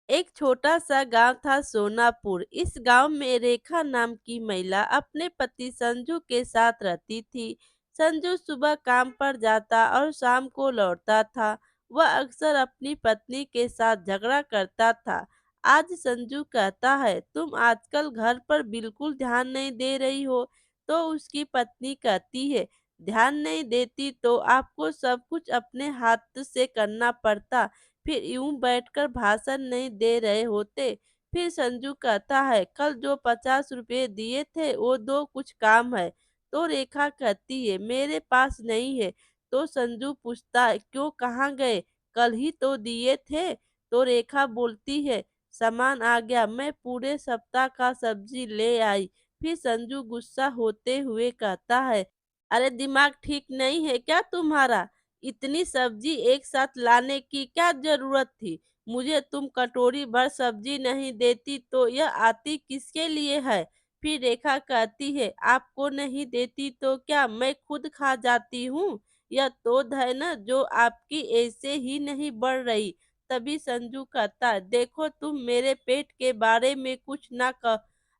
एक छोटा सा गांव था सोनापुर। इस गांव में रेखा नाम की महिला अपने पति संजू के साथ रहती थी। संजू सुबह काम पर जाता और शाम को लौटता था। वह अक्सर अपनी पत्नी के साथ झगड़ा करता था। आज संजू कहता है, तुम आजकल घर पर बिल्कुल ध्यान नहीं दे रही हो। तो उसकी पत्नी कहती है, ध्यान नहीं देती तो आपको सब कुछ अपने हाथ से करना पड़ता, फिर यूं बैठकर भाषण नहीं दे रहे होते। फिर संजू कहता है, कल जो 50 रुपए दिए थे वो दो, कुछ काम है। तो रेखा कहती है, मेरे पास नहीं है। तो संजू पूछता है, क्यों, कहाँ गए? कल ही तो दिए थे। तो रेखा बोलती है, सामान आ गया, मैं पूरे सप्ताह का सब्जी ले आई। फिर संजू गुस्सा होते हुए कहता है, अरे दिमाग ठीक नहीं है क्या तुम्हारा? इतनी सब्जी एक साथ लाने की क्या जरूरत थी? मुझे तुम कटोरी भर सब्जी नहीं देती तो यह आती किसके लिए है? फिर रेखा कहती है, आपको नहीं देती तो क्या मैं खुद खा जाती हूँ? यह तोद है न जो आपकी ऐसे ही नहीं बढ़ रही। तभी संजू कहता है, देखो तुम मेरे पेट के बारे में कुछ ना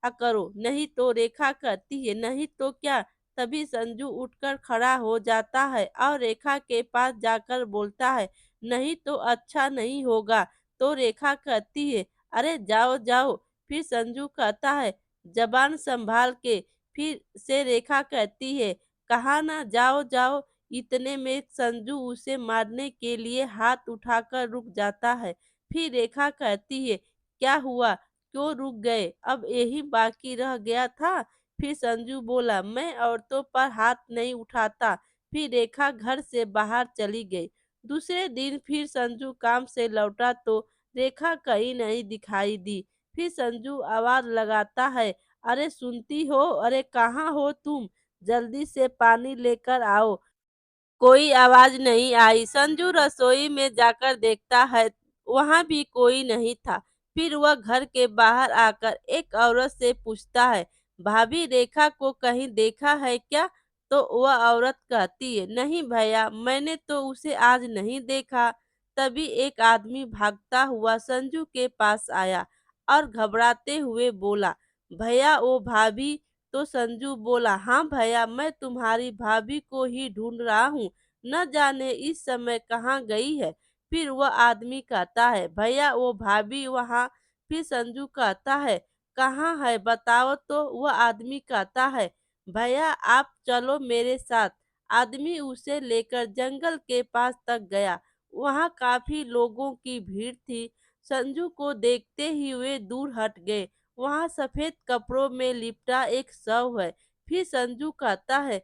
करो, नहीं तो। रेखा कहती है, नहीं तो क्या? तभी संजू उठकर खड़ा हो जाता है और रेखा के पास जाकर बोलता है, नहीं तो अच्छा नहीं होगा। तो रेखा कहती है, अरे जाओ जाओ। फिर संजू कहता है, जबान संभाल के। फिर से रेखा कहती है, कहा ना जाओ जाओ। इतने में संजू उसे मारने के लिए हाथ उठाकर रुक जाता है। फिर रेखा कहती है, क्या हुआ, क्यों रुक गए? अब यही बाकी रह गया था। फिर संजू बोला, मैं औरतों पर हाथ नहीं उठाता। फिर रेखा घर से बाहर चली गई। दूसरे दिन फिर संजू काम से लौटा तो रेखा कहीं नहीं दिखाई दी। फिर संजू आवाज लगाता है, अरे सुनती हो, अरे कहाँ हो तुम? जल्दी से पानी लेकर आओ। कोई आवाज नहीं आई। संजू रसोई में जाकर देखता है, वहां भी कोई नहीं था। फिर वह घर के बाहर आकर एक औरत से पूछता है, भाभी रेखा को कहीं देखा है क्या? तो वह औरत कहती है, नहीं भैया, मैंने तो उसे आज नहीं देखा। तभी एक आदमी भागता हुआ संजू के पास आया और घबराते हुए बोला, भैया वो भाभी? तो संजू बोला, हाँ भैया, मैं तुम्हारी भाभी को ही ढूंढ रहा हूँ, न जाने इस समय कहाँ गई है। फिर वह आदमी कहता है, भैया वो भाभी वहाँ। फिर संजू कहता है, कहाँ है बताओ तो। वह आदमी कहता है, भैया आप चलो मेरे साथ। आदमी उसे लेकर जंगल के पास तक गया। वहाँ काफी लोगों की भीड़ थी। संजू को देखते ही वे दूर हट गए। वहाँ सफेद कपड़ों में लिपटा एक शव है। फिर संजू कहता है,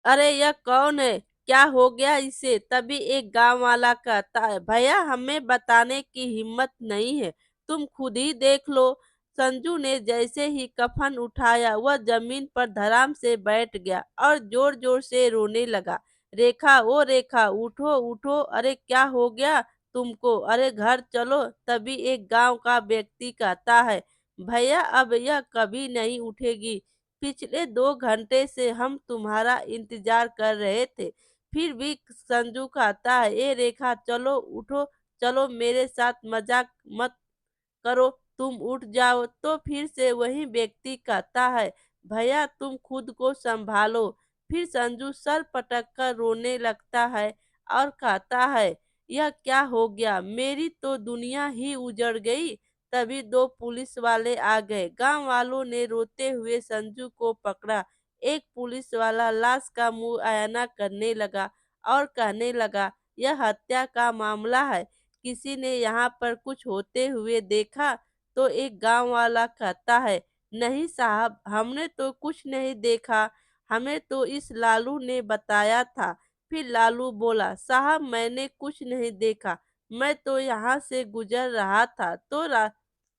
अरे यह कौन है? क्या हो गया इसे? तभी एक गांव वाला कहता है, भैया हमें बताने की हिम्मत नहीं है, तुम खुद ही देख लो। संजू ने जैसे ही कफन उठाया वह जमीन पर धड़ाम से बैठ गया और जोर जोर से रोने लगा। रेखा, ओ रेखा, उठो उठो, अरे क्या हो गया तुमको? अरे घर चलो। तभी एक गांव का व्यक्ति कहता है, भैया अब यह कभी नहीं उठेगी। पिछले 2 घंटे से हम तुम्हारा इंतजार कर रहे थे। फिर भी संजू कहता है, ए रेखा चलो उठो, चलो मेरे साथ मजाक मत करो, तुम उठ जाओ। तो फिर से वही व्यक्ति कहता है, भैया तुम खुद को संभालो। फिर संजू सर पटक कर रोने लगता है और कहता है, यह क्या हो गया, मेरी तो दुनिया ही उजड़ गई। तभी 2 पुलिस वाले आ गए। गांव वालों ने रोते हुए संजू को पकड़ा। एक पुलिस वाला लाश का मुंह आयना करने लगा और कहने लगा, यह हत्या का मामला है, किसी ने यहाँ पर कुछ होते हुए देखा? तो एक गांव वाला कहता है, नहीं साहब, हमने तो कुछ नहीं देखा, हमें तो इस लालू ने बताया था। फिर लालू बोला, साहब मैंने कुछ नहीं देखा, मैं तो यहाँ से गुजर रहा था तो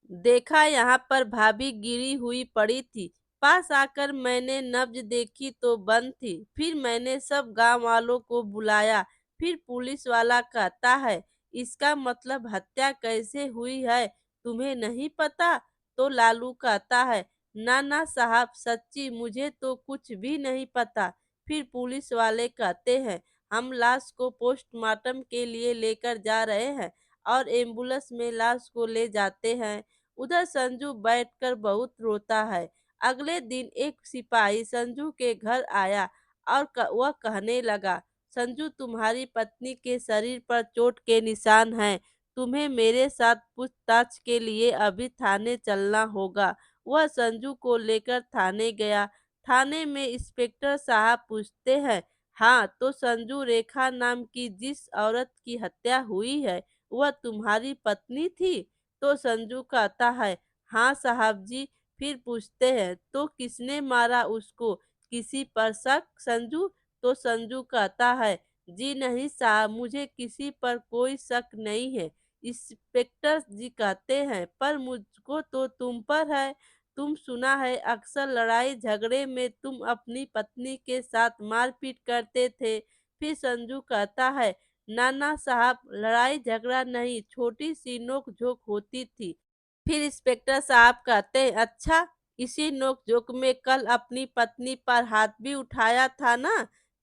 देखा यहाँ पर भाभी गिरी हुई पड़ी थी। पास आकर मैंने नब्ज देखी तो बंद थी। फिर मैंने सब गांव वालों को बुलाया। फिर पुलिस वाला कहता है, इसका मतलब हत्या कैसे हुई है तुम्हें नहीं पता? तो लालू कहता है, ना ना साहब, सच्ची मुझे तो कुछ भी नहीं पता। फिर पुलिस वाले कहते हैं, हम लाश को पोस्टमार्टम के लिए लेकर जा रहे हैं और एम्बुलेंस में लाश को ले जाते हैं। उधर संजू बैठकर बहुत रोता है। अगले दिन एक सिपाही संजू के घर आया और वह कहने लगा, संजू, तुम्हारी पत्नी के शरीर पर चोट के निशान हैं। तुम्हें मेरे साथ पूछताछ के लिए अभी थाने चलना होगा। वह संजू को लेकर थाने गया। थाने में इंस्पेक्टर साहब पूछते हैं, हाँ, तो संजू, रेखा नाम की जिस औरत की हत्या हुई है, वह तुम्हारी पत्नी थी? तो संजू कहता है, हाँ साहब जी। फिर पूछते हैं, तो किसने मारा उसको? किसी पर शक, संजू? तो संजू कहता है, जी नहीं साहब, मुझे किसी पर कोई शक नहीं है। इंस्पेक्टर जी कहते हैं, पर मुझको तो तुम पर है। तुम सुना है अक्सर लड़ाई झगड़े में तुम अपनी पत्नी के साथ मारपीट करते थे। फिर संजू कहता है, ना ना साहब, लड़ाई झगड़ा नहीं, छोटी सी नोक झोंक होती थी। फिर इंस्पेक्टर साहब कहते हैं, अच्छा, इसी नोक-झोंक में कल अपनी पत्नी पर हाथ भी उठाया था ना?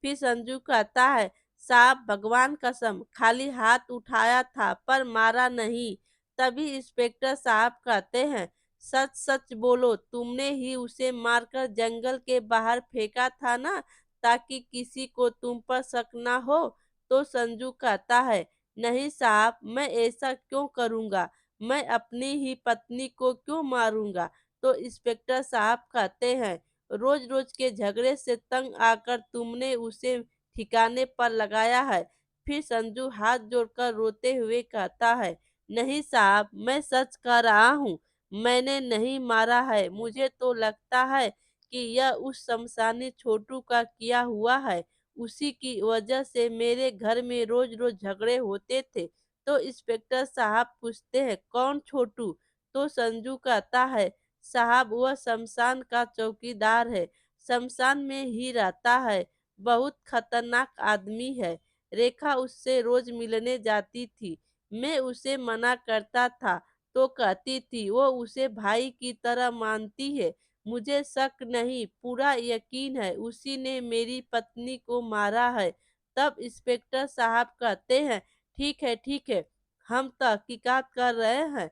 फिर संजू कहता है, साहब, भगवान कसम, खाली हाथ उठाया था पर मारा नहीं। तभी इंस्पेक्टर साहब कहते हैं, सच-सच बोलो, तुमने ही उसे मारकर जंगल के बाहर फेंका था ना, ताकि किसी को तुम पर शक ना हो? तो संजू कहता है, नहीं साहब, मैं ऐसा क्यों करूँगा? मैं अपनी ही पत्नी को क्यों मारूंगा? तो इंस्पेक्टर साहब कहते हैं, रोज रोज के झगड़े से तंग आकर तुमने उसे ठिकाने पर लगाया है। फिर संजू हाथ जोड़कर रोते हुए कहता है, नहीं साहब, मैं सच कह रहा हूँ, मैंने नहीं मारा है। मुझे तो लगता है कि यह उस शमशानी छोटू का किया हुआ है। उसी की वजह से मेरे घर में रोज रोज झगड़े होते थे। तो इंस्पेक्टर साहब पूछते हैं, कौन छोटू? तो संजू कहता है, साहब, वह शमशान का चौकीदार है। शमशान में ही रहता है। बहुत खतरनाक आदमी है। रेखा उससे रोज मिलने जाती थी। मैं उसे मना करता था तो कहती थी वो उसे भाई की तरह मानती है। मुझे शक नहीं, पूरा यकीन है उसी ने मेरी पत्नी को मारा है। तब इंस्पेक्टर साहब कहते हैं, ठीक है, ठीक है, हम तहकीकात कर रहे हैं।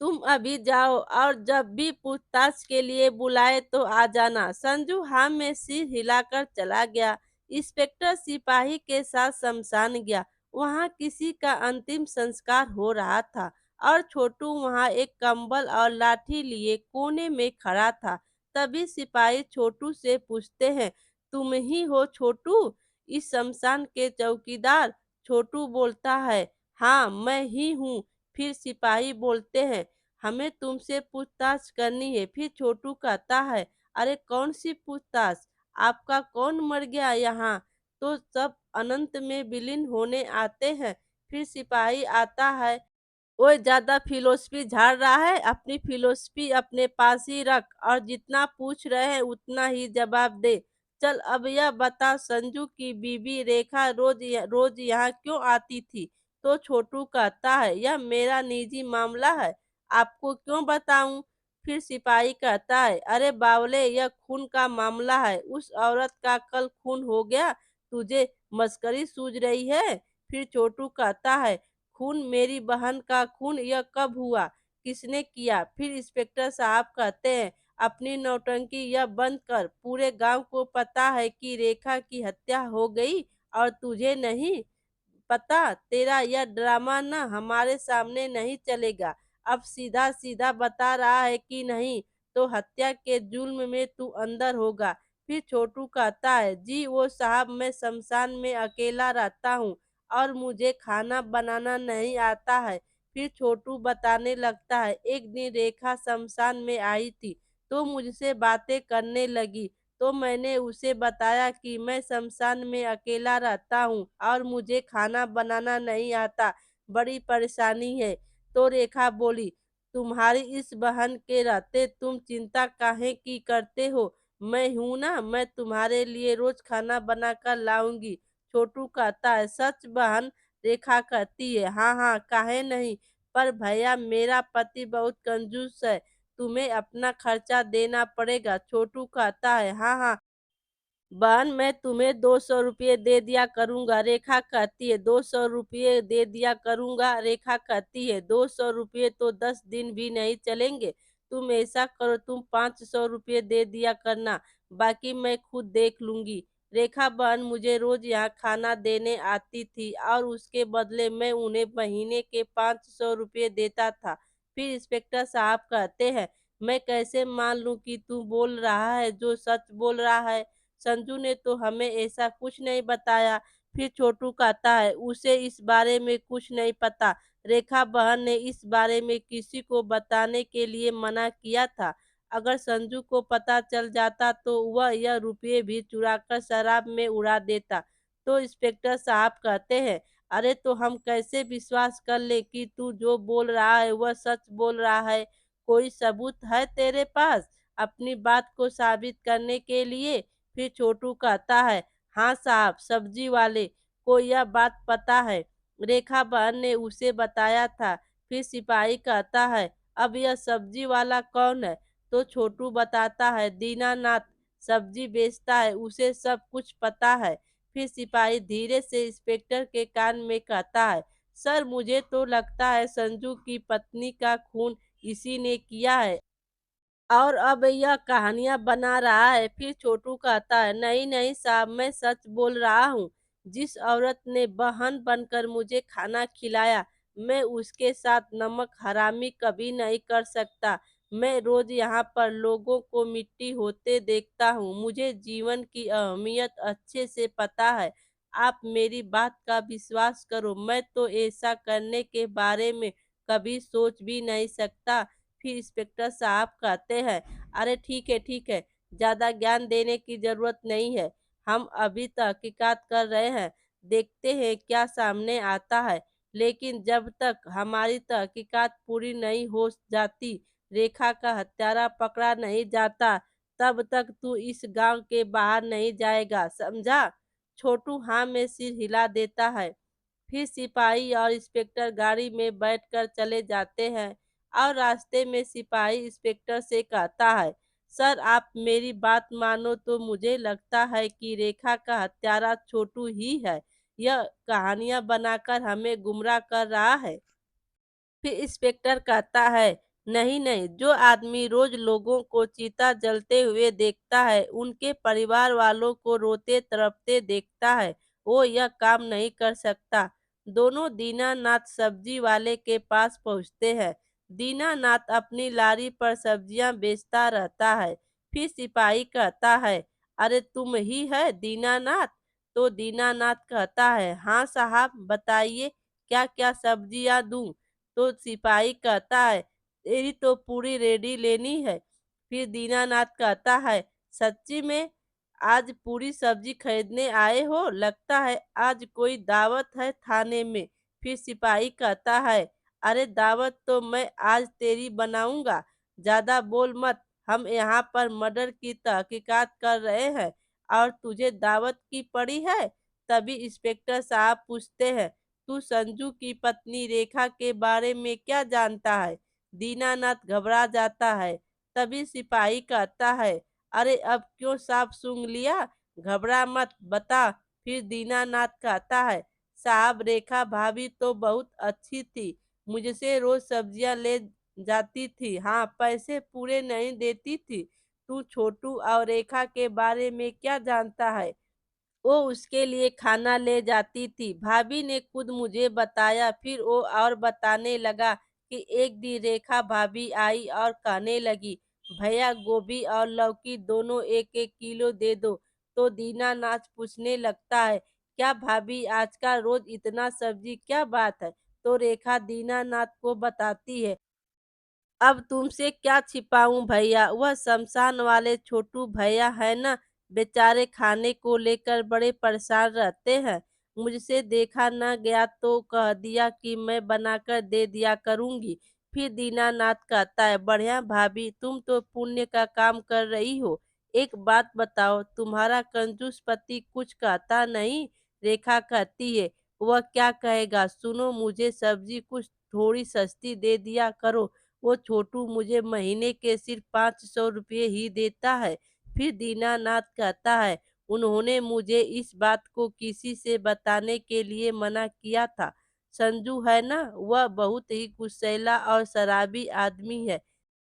तुम अभी जाओ और जब भी पूछताछ के लिए बुलाए तो आ जाना। संजू हाँ में सिर हिलाकर चला गया। इंस्पेक्टर सिपाही के साथ शमशान गया। वहाँ किसी का अंतिम संस्कार हो रहा था और छोटू वहाँ एक कंबल और लाठी लिए कोने में खड़ा था। तभी सिपाही छोटू से पूछते हैं, तुम ही हो छोटू, इस शमशान के चौकीदार? छोटू बोलता है, हाँ, मैं ही हूँ। फिर सिपाही बोलते हैं, हमें तुमसे पूछताछ करनी है। फिर छोटू कहता है, अरे कौन सी पूछताछ? आपका कौन मर गया यहाँ? तो सब अनंत में विलीन होने आते हैं। फिर सिपाही आता है, वो ज़्यादा फिलॉसफी झाड़ रहा है, अपनी फिलॉसफी अपने पास ही रख और जितना पूछ रहे हैं उतना ही जवाब दे। चल अब यह बता, संजू की बीवी रेखा रोज यहाँ क्यों आती थी? तो छोटू कहता है, यह मेरा निजी मामला है, आपको क्यों बताऊं? फिर सिपाही कहता है, अरे बावले, यह खून का मामला है, उस औरत का कल खून हो गया, तुझे मस्करी सूझ रही है? फिर छोटू कहता है, खून, मेरी बहन का खून, यह कब हुआ? किसने किया? फिर इंस्पेक्टर साहब कहते हैं, अपनी नौटंकी यह बंद कर। पूरे गांव को पता है कि रेखा की हत्या हो गई और तुझे नहीं पता। तेरा यह ड्रामा ना हमारे सामने नहीं चलेगा। अब सीधा सीधा बता रहा है कि नहीं, तो हत्या के जुल्म में तू अंदर होगा। फिर छोटू कहता है, जी वो साहब, मैं शमशान में अकेला रहता हूँ और मुझे खाना बनाना नहीं आता है। फिर छोटू बताने लगता है, एक दिन रेखा शमशान में आई थी तो मुझसे बातें करने लगी। तो मैंने उसे बताया कि मैं शमशान में अकेला रहता हूँ और मुझे खाना बनाना नहीं आता, बड़ी परेशानी है। तो रेखा बोली, तुम्हारी इस बहन के रहते तुम चिंता काहे की करते हो? मैं हूं ना, मैं तुम्हारे लिए रोज खाना बनाकर लाऊंगी। छोटू कहता है, सच बहन? रेखा कहती है, हाँ हाँ, काहे नहीं, पर भैया, मेरा पति बहुत कंजूस है, तुम्हें अपना खर्चा देना पड़ेगा। छोटू कहता है, हाँ हाँ, बहन मैं तुम्हें 200 रुपये दे दिया करूँगा। रेखा कहती है 200 रुपये दे दिया करूँगा। रेखा कहती है 200 रुपये तो 10 दिन भी नहीं चलेंगे। तुम ऐसा करो, तुम 500 रुपये दे दिया करना, बाकी मैं खुद देख लूँगी। रेखा बहन मुझे रोज़ यहाँ खाना देने आती थी और उसके बदले मैं उन्हें महीने के 500 रुपये देता था। फिर इंस्पेक्टर साहब कहते हैं, मैं कैसे मान लूँ कि तू बोल रहा है जो सच बोल रहा है? संजू ने तो हमें ऐसा कुछ नहीं बताया। फिर छोटू कहता है उसे इस बारे में कुछ नहीं पता। रेखा बहन ने इस बारे में किसी को बताने के लिए मना किया था। अगर संजू को पता चल जाता तो वह यह रुपये भी चुराकर शराब में उड़ा देता। तो इंस्पेक्टर साहब कहते हैं, अरे तो हम कैसे विश्वास कर ले कि तू जो बोल रहा है वह सच बोल रहा है? कोई सबूत है तेरे पास अपनी बात को साबित करने के लिए? फिर छोटू कहता है, हाँ साहब, सब्जी वाले को यह बात पता है, रेखा बहन ने उसे बताया था। फिर सिपाही कहता है, अब यह सब्जी वाला कौन है? तो छोटू बताता है, दीनानाथ सब्जी बेचता है, उसे सब कुछ पता है। फिर सिपाही धीरे से इंस्पेक्टर के कान में कहता है, सर मुझे तो लगता है संजू की पत्नी का खून इसी ने किया है और अब यह कहानियाँ बना रहा है। फिर छोटू कहता है, नहीं नहीं साहब, मैं सच बोल रहा हूँ। जिस औरत ने बहन बनकर मुझे खाना खिलाया, मैं उसके साथ नमक हरामी कभी नहीं कर सकता। मैं रोज यहाँ पर लोगों को मिट्टी होते देखता हूँ, मुझे जीवन की अहमियत अच्छे से पता है। आप मेरी बात का विश्वास करो, मैं तो ऐसा करने के बारे में कभी सोच भी नहीं सकता। फिर इंस्पेक्टर साहब कहते हैं, अरे ठीक है, ज़्यादा ज्ञान देने की ज़रूरत नहीं है। हम अभी तहकीकात कर रहे हैं, देखते हैं क्या सामने आता है। लेकिन जब तक हमारी तहकीकात पूरी नहीं हो जाती, रेखा का हत्यारा पकड़ा नहीं जाता, तब तक तू इस गांव के बाहर नहीं जाएगा, समझा? छोटू हाँ में सिर हिला देता है। फिर सिपाही और इंस्पेक्टर गाड़ी में बैठकर चले जाते हैं और रास्ते में सिपाही इंस्पेक्टर से कहता है, सर आप मेरी बात मानो तो मुझे लगता है कि रेखा का हत्यारा छोटू ही है। यह कहानियां बनाकर हमें गुमराह कर रहा है। फिर इंस्पेक्टर कहता है, नहीं नहीं, जो आदमी रोज लोगों को चिता जलते हुए देखता है, उनके परिवार वालों को रोते तड़पते देखता है, वो यह काम नहीं कर सकता। दोनों दीनानाथ सब्जी वाले के पास पहुंचते हैं। दीनानाथ अपनी लारी पर सब्जियां बेचता रहता है। फिर सिपाही कहता है, अरे तुम ही है दीनानाथ? तो दीनानाथ कहता है, हाँ साहब, बताइए क्या क्या सब्जियां दूं? तो सिपाही कहता है, तेरी तो पूरी रेडी लेनी है। फिर दीनानाथ कहता है, सच्ची में आज पूरी सब्जी खरीदने आए हो? लगता है आज कोई दावत है थाने में। फिर सिपाही कहता है, अरे दावत तो मैं आज तेरी बनाऊंगा, ज्यादा बोल मत। हम यहाँ पर मर्डर की तहकीकात कर रहे हैं और तुझे दावत की पड़ी है। तभी इंस्पेक्टर साहब पूछते हैं, तू संजू की पत्नी रेखा के बारे में क्या जानता है? दीनानाथ घबरा जाता है। तभी सिपाही कहता है, अरे अब क्यों साफ सूंघ लिया? घबरा मत, बता। फिर दीनानाथ कहता है, साहब रेखा भाभी तो बहुत अच्छी थी, मुझसे रोज सब्जियां ले जाती थी, हाँ पैसे पूरे नहीं देती थी। तू छोटू और रेखा के बारे में क्या जानता है? वो उसके लिए खाना ले जाती थी। भाभी ने खुद मुझे बताया। फिर वो और बताने लगा कि एक दिन रेखा भाभी आई और कहने लगी, भैया गोभी और लौकी दोनों एक एक किलो दे दो। तो दीनानाथ पूछने लगता है, क्या भाभी आज का रोज इतना सब्जी क्या बात है? तो रेखा दीनानाथ को बताती है, अब तुमसे क्या छिपाऊं भैया, वह शमशान वाले छोटू भैया है ना, बेचारे खाने को लेकर बड़े परेशान रहते हैं। मुझसे देखा न गया तो कह दिया कि मैं बनाकर दे दिया करूंगी। फिर दीनानाथ कहता है, बढ़िया भाभी, तुम तो पुण्य का काम कर रही हो। एक बात बताओ, तुम्हारा कंजूस पति कुछ कहता नहीं? रेखा कहती है, वह क्या कहेगा, सुनो मुझे सब्जी कुछ थोड़ी सस्ती दे दिया करो, वो छोटू मुझे महीने के सिर्फ 500 रुपये ही देता है। फिर दीनानाथ कहता है, उन्होंने मुझे इस बात को किसी से बताने के लिए मना किया था। संजू है ना, वह बहुत ही गुस्सैला और शराबी आदमी है।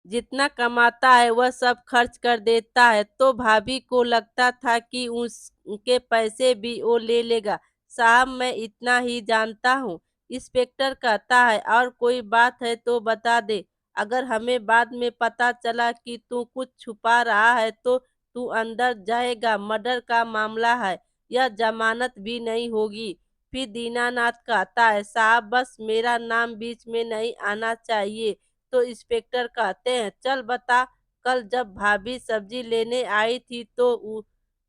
जितना कमाता है वह सब खर्च कर देता है, तो भाभी को लगता था कि उसके पैसे भी वो ले लेगा। साहब, मैं इतना ही जानता हूँ। इंस्पेक्टर कहता है, और कोई बात है तो बता दे। अगर हमें बाद में पता चला कि तू कुछ छुपा रहा है तो तू अंदर जाएगा। मर्डर का मामला है, यह जमानत भी नहीं होगी। फिर दीनानाथ कहता है, साहब बस मेरा नाम बीच में नहीं आना चाहिए। तो इंस्पेक्टर कहते हैं, चल बता, कल जब भाभी सब्जी लेने आई थी तो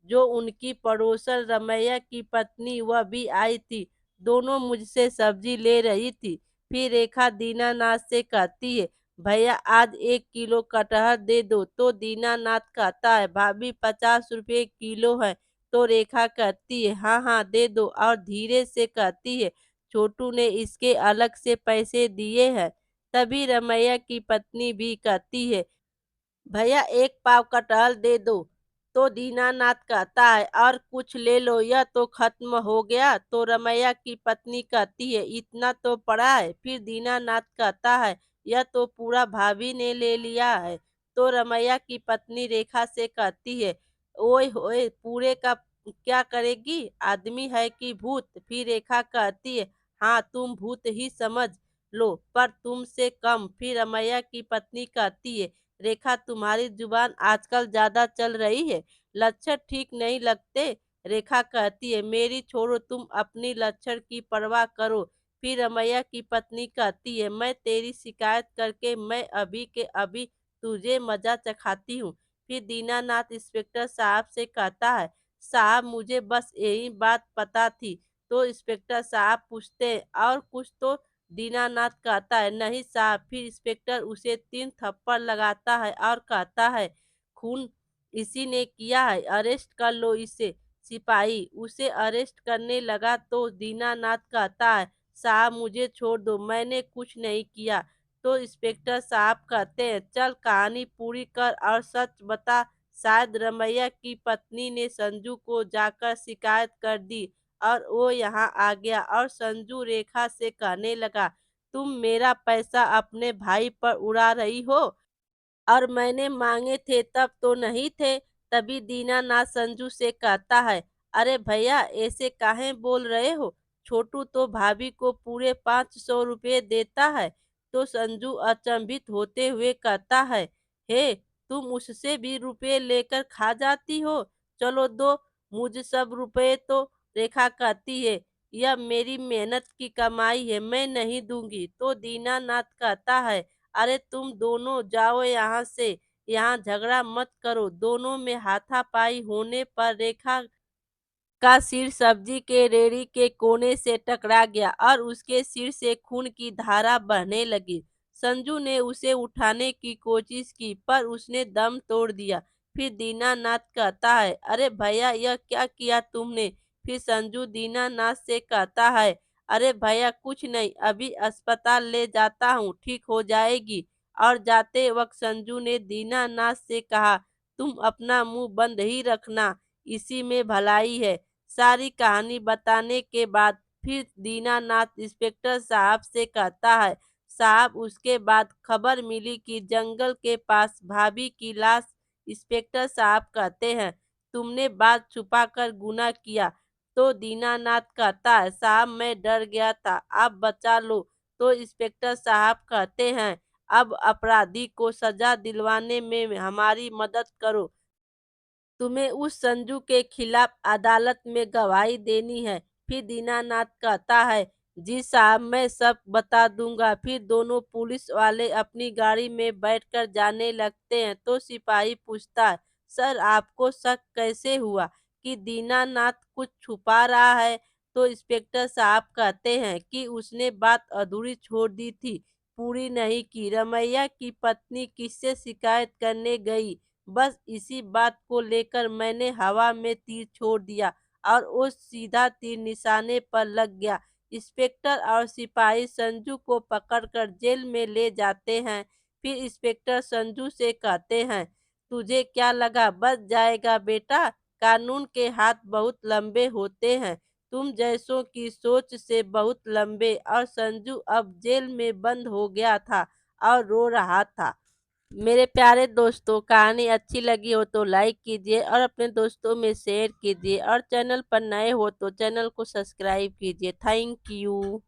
जो उनकी पड़ोसन रमैया की पत्नी वह भी आई थी। दोनों मुझसे सब्जी ले रही थी। फिर रेखा दीनानाथ से कहती है, भैया आज 1 किलो कटहल दे दो। तो दीनानाथ कहता है, भाभी 50 रुपये किलो है। तो रेखा कहती है, हाँ हाँ दे दो, और धीरे से कहती है, छोटू ने इसके अलग से पैसे दिए हैं। तभी रमैया की पत्नी भी कहती है, भैया 1 पाव कटहल दे दो। तो दीनानाथ कहता है, और कुछ ले लो, यह तो खत्म हो गया। तो रमैया की पत्नी कहती है, इतना तो पड़ा है। फिर दीनानाथ कहता है, यह तो पूरा भाभी ने ले लिया है। तो रमैया की पत्नी रेखा से कहती है, ओए होए, पूरे का क्या करेगी, आदमी है कि भूत। फिर रेखा कहती है, हाँ तुम भूत ही समझ लो, पर तुमसे कम। फिर रमैया की पत्नी कहती है, रेखा तुम्हारी जुबान आजकल ज्यादा चल रही है, लक्षण ठीक नहीं लगते। रेखा कहती है, मेरी छोड़ो, तुम अपनी लक्षण की परवाह करो। फिर रमैया की पत्नी कहती है, मैं तेरी शिकायत करके मैं अभी के अभी तुझे मजा चखाती हूँ। फिर दीनानाथ इंस्पेक्टर साहब से कहता है, साहब मुझे बस यही बात पता थी। तो इंस्पेक्टर साहब पूछते हैं, और कुछ? तो दीनानाथ कहता है, नहीं साहब। फिर इंस्पेक्टर उसे 3 थप्पड़ लगाता है और कहता है, खून इसी ने किया है, अरेस्ट कर लो इसे। सिपाही उसे अरेस्ट करने लगा तो दीनानाथ कहता है, साहब मुझे छोड़ दो, मैंने कुछ नहीं किया। तो इंस्पेक्टर साहब कहते हैं, चल कहानी पूरी कर और सच बता। शायद रमैया की पत्नी ने संजू को जाकर शिकायत कर दी और वो यहाँ आ गया। और संजू रेखा से कहने लगा, तुम मेरा पैसा अपने भाई पर उड़ा रही हो, और मैंने मांगे थे तब तो नहीं थे। तभी दीनानाथ संजू से कहता है, अरे भैया ऐसे काहे बोल रहे हो, छोटू तो भाभी को पूरे 500 रुपये देता है। तो संजू अचंभित होते हुए कहता है, हे, तुम उससे भी रुपये लेकर खा जाती हो, चलो दो मुझ सब रुपये तो। रेखा कहती है, यह मेरी मेहनत की कमाई है, मैं नहीं दूंगी। तो दीनानाथ कहता है, अरे तुम दोनों जाओ यहाँ से, यहाँ झगड़ा मत करो। दोनों में हाथापाई होने पर रेखा का सिर सब्जी के रेड़ी के कोने से टकरा गया और उसके सिर से खून की धारा बहने लगी। संजू ने उसे उठाने की कोशिश की पर उसने दम तोड़ दिया। फिर दीनानाथ कहता है, अरे भैया यह क्या किया तुमने। फिर संजू दीनानाथ से कहता है, अरे भैया कुछ नहीं, अभी अस्पताल ले जाता हूँ, ठीक हो जाएगी। और जाते वक्त संजू ने दीनानाथ से कहा, तुम अपना मुंह बंद ही रखना, इसी में भलाई है। सारी कहानी बताने के बाद फिर दीनानाथ इंस्पेक्टर साहब से कहता है, साहब उसके बाद खबर मिली कि जंगल के पास भाभी की लाश। इंस्पेक्टर साहब कहते हैं, तुमने बात छुपाकर गुनाह किया। तो दीनानाथ कहता है, साहब मैं डर गया था, आप बचा लो। तो इंस्पेक्टर साहब कहते हैं, अब अपराधी को सजा दिलवाने में हमारी मदद करो। तुम्हें उस संजू के खिलाफ अदालत में गवाही देनी है। फिर दीनानाथ कहता है, जी साहब मैं सब बता दूंगा। फिर दोनों पुलिस वाले अपनी गाड़ी में बैठकर जाने लगते हैं। तो सिपाही पूछता है, सर आपको शक कैसे हुआ कि दीनानाथ कुछ छुपा रहा है। तो इंस्पेक्टर साहब कहते हैं कि उसने बात अधूरी छोड़ दी थी, पूरी नहीं की। रमैया की पत्नी किससे शिकायत करने गई, बस इसी बात को लेकर मैंने हवा में तीर छोड़ दिया और वो सीधा तीर निशाने पर लग गया। इंस्पेक्टर और सिपाही संजू को पकड़कर जेल में ले जाते हैं। फिर इंस्पेक्टर संजू से कहते हैं, तुझे क्या लगा बच जाएगा बेटा, कानून के हाथ बहुत लंबे होते हैं, तुम जैसों की सोच से बहुत लंबे। और संजू अब जेल में बंद हो गया था और रो रहा था। मेरे प्यारे दोस्तों, कहानी अच्छी लगी हो तो लाइक कीजिए और अपने दोस्तों में शेयर कीजिए, और चैनल पर नए हो तो चैनल को सब्सक्राइब कीजिए। Thank you.